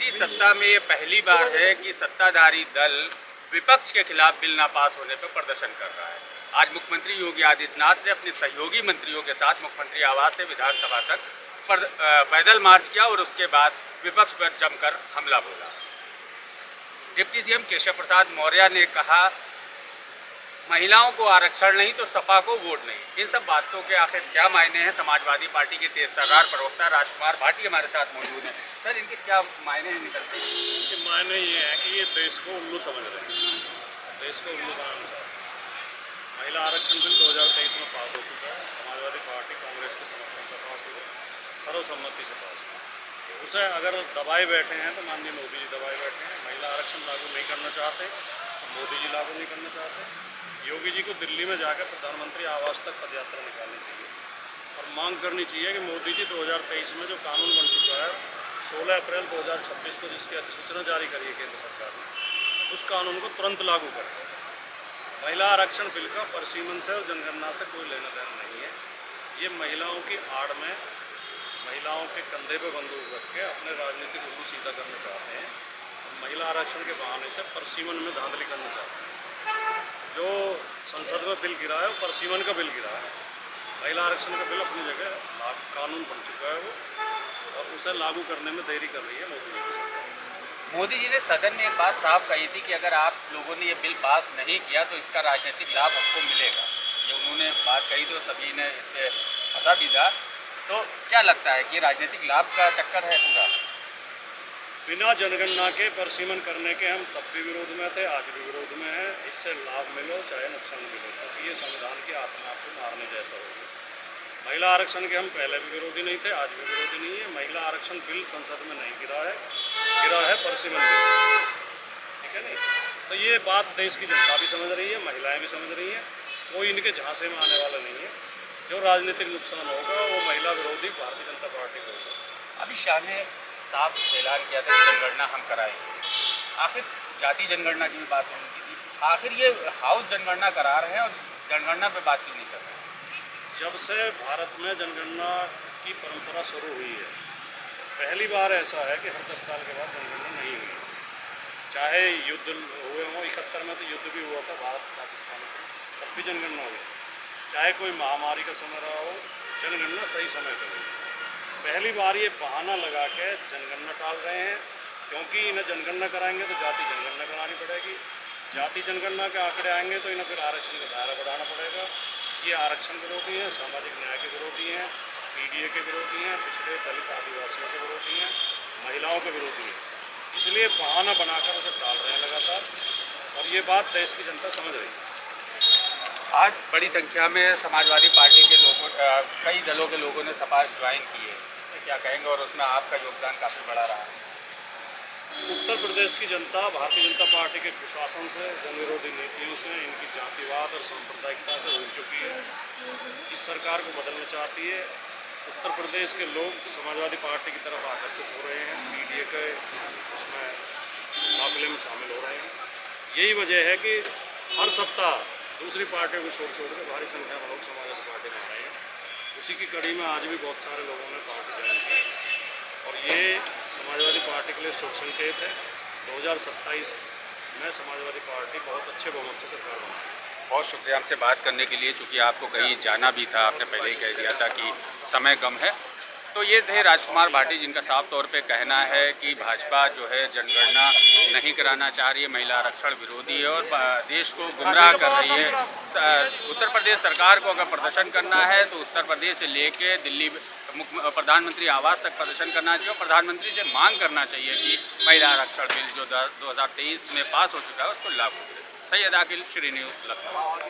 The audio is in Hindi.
इसी सत्ता में ये पहली बार है कि सत्ताधारी दल विपक्ष के खिलाफ बिल ना पास होने पर प्रदर्शन कर रहा है। आज मुख्यमंत्री योगी आदित्यनाथ ने अपने सहयोगी मंत्रियों के साथ मुख्यमंत्री आवास से विधानसभा तक पैदल मार्च किया और उसके बाद विपक्ष पर जमकर हमला बोला। डिप्टी सीएम केशव प्रसाद मौर्य ने कहा, महिलाओं को आरक्षण नहीं तो सपा को वोट नहीं। इन सब बातों के आखिर क्या मायने हैं? समाजवादी पार्टी के तेज तर्रार प्रवक्ता राजकुमार भाटी हमारे साथ मौजूद हैं। सर, इनके क्या मायने हैं निकलते हैं? इनके मायने ये हैं कि ये देश को उल्लू समझ रहे हैं, देश को उल्लू बनाना चाहते हैं। महिला आरक्षण बिल 2023 में पास हो चुका है। समाजवादी पार्टी कांग्रेस के समर्थन से पास हुआ, सर्वसम्मति से पास हुआ। उसे अगर दबाए बैठे हैं तो माननीय मोदी जी दबाए बैठे हैं। महिला आरक्षण लागू नहीं करना चाहते तो मोदी जी लागू नहीं करना चाहते। योगी जी को दिल्ली में जाकर प्रधानमंत्री आवास तक पदयात्रा निकालनी चाहिए और मांग करनी चाहिए कि मोदी जी 2023 में जो कानून बन चुका है 16 अप्रैल 2026 को जिसकी अधिसूचना जारी करी है केंद्र सरकार ने, उस कानून को तुरंत लागू करें। महिला आरक्षण बिल का परसीमन से और जनगणना से कोई लेना देना नहीं है। ये महिलाओं की आड़ में महिलाओं के कंधे पर बंदूक रख के अपने राजनीतिक उल्लू सीधा करना चाहते हैं। महिला आरक्षण के बहाने से परसीमन में धांधली करना चाहते हैं। जो संसद में बिल गिरा है वो परसीमन का बिल गिरा है। महिला आरक्षण का बिल अपनी जगह कानून बन चुका है वो, और उसे लागू करने में देरी कर रही है मोदी जी की सरकार। मोदी जी ने सदन में एक बात साफ कही थी कि अगर आप लोगों ने ये बिल पास नहीं किया तो इसका राजनीतिक लाभ हमको मिलेगा। ये उन्होंने बात कही तो सभी ने इस पर हंसा भी था। तो क्या लगता है कि राजनीतिक लाभ का चक्कर है पूरा? बिना जनगणना के परसीमन करने के हम तब भी विरोध में थे, आज भी विरोध में है। इससे लाभ मिलो चाहे नुकसान मिलो, क्योंकि ये संविधान की आत्मा को मारने जैसा होगा। महिला आरक्षण के हम पहले भी विरोधी नहीं थे, आज भी विरोधी नहीं है। महिला आरक्षण बिल संसद में नहीं गिरा है परसीमन बिल, ठीक है नहीं? तो ये बात देश की जनता भी समझ रही है, महिलाएं भी समझ रही हैं। कोई इनके झांसे में आने वाला नहीं है। जो राजनीतिक नुकसान होगा वो महिला विरोधी भारतीय जनता पार्टी को होगा। अभी शाह ने साफ ऐलान किया था कि जनगणना हम कराएंगे। आखिर जाति जनगणना की भी बात होनी थी। आखिर ये हाउस जनगणना करा रहे हैं और जनगणना पे बात क्यों नहीं कर रहे हैं? जब से भारत में जनगणना की परंपरा शुरू हुई है, पहली बार ऐसा है कि हर 10 साल के बाद जनगणना नहीं हुई। चाहे युद्ध हुए हों, 71 में तो युद्ध भी हुआ था भारत पाकिस्तान में, तब भी जनगणना हुई। चाहे कोई महामारी का समय रहा हो, जनगणना सही समय पर हुई। पहली बार ये बहाना लगा के जनगणना टाल रहे हैं, क्योंकि इन्हें जनगणना कराएंगे तो जाति जनगणना करानी पड़ेगी। जाति जनगणना के आंकड़े आएंगे तो इन्हें फिर आरक्षण का दायरा बढ़ाना पड़ेगा। ये आरक्षण विरोधी हैं, सामाजिक न्याय के विरोधी हैं, पीडीए के विरोधी हैं, पिछड़े दलित आदिवासियों के विरोधी हैं, महिलाओं के विरोधी हैं। इसलिए बहाना बनाकर उसे टाल रहे हैं लगातार, और ये बात देश की जनता समझ रही है। आज बड़ी संख्या में समाजवादी पार्टी के लोगों, कई दलों के लोगों ने सपा ज्वाइन की है। इसमें क्या कहेंगे और उसमें आपका योगदान काफ़ी बड़ा रहा है? उत्तर प्रदेश की जनता भारतीय जनता पार्टी के कुशासन से, जन विरोधी नीतियों से, इनकी जातिवाद और सांप्रदायिकता से उब चुकी है। इस सरकार को बदलना चाहती है। उत्तर प्रदेश के लोग समाजवादी पार्टी की तरफ आकर्षित हो रहे हैं, पीडीए के उसमें काफिले में शामिल हो रहे हैं। यही वजह है कि हर सप्ताह दूसरी पार्टियों को छोड़ के भारी संख्या में लोग समाजवादी पार्टी में आ रहे हैं। उसी की कड़ी में आज भी बहुत सारे लोगों ने पार्टी ज्वाइन की, और ये समाजवादी पार्टी के लिए शुभ संकेत है। 2027 में समाजवादी पार्टी बहुत अच्छे बहुमत से सरकार बनाएगी। बहुत शुक्रिया हमसे बात करने के लिए। चूँकि आपको कहीं जाना भी था, आपने पहले ही कह दिया था कि समय कम है। तो ये थे राजकुमार भाटी, जिनका साफ तौर पे कहना है कि भाजपा जो है जनगणना नहीं कराना चाह रही है, महिला आरक्षण विरोधी है और देश को गुमराह कर रही है। उत्तर प्रदेश सरकार को अगर प्रदर्शन करना है तो उत्तर प्रदेश से लेके दिल्ली प्रधानमंत्री आवास तक प्रदर्शन करना चाहिए और प्रधानमंत्री से मांग करना चाहिए कि महिला आरक्षण बिल जो 2023 में पास हो चुका है उसको लागू करें। सैयद आकिल, श्री न्यूज़, लखनऊ।